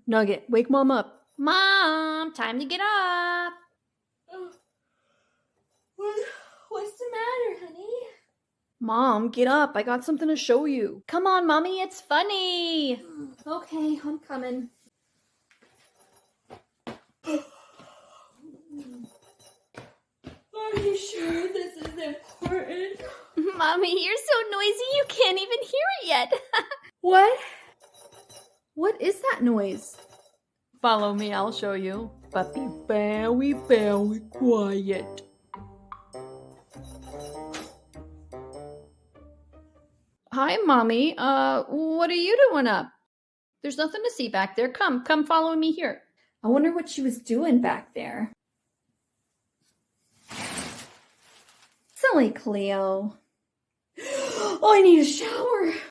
Nugget, wake Mom up. Mom, time to get up. What's the matter, honey? Mom, get up. I got something to show you. Come on, Mommy, it's funny. Okay, I'm coming. Are you sure this is important? Mommy, you're so noisy you can't even hear it yet. What? What is that noise? Follow me, I'll show you. But be very, very quiet. Hi, Mommy. What are you doing up? There's nothing to see back there. Come follow me here. I wonder what she was doing back there. Silly Cleo. Oh, I need a shower.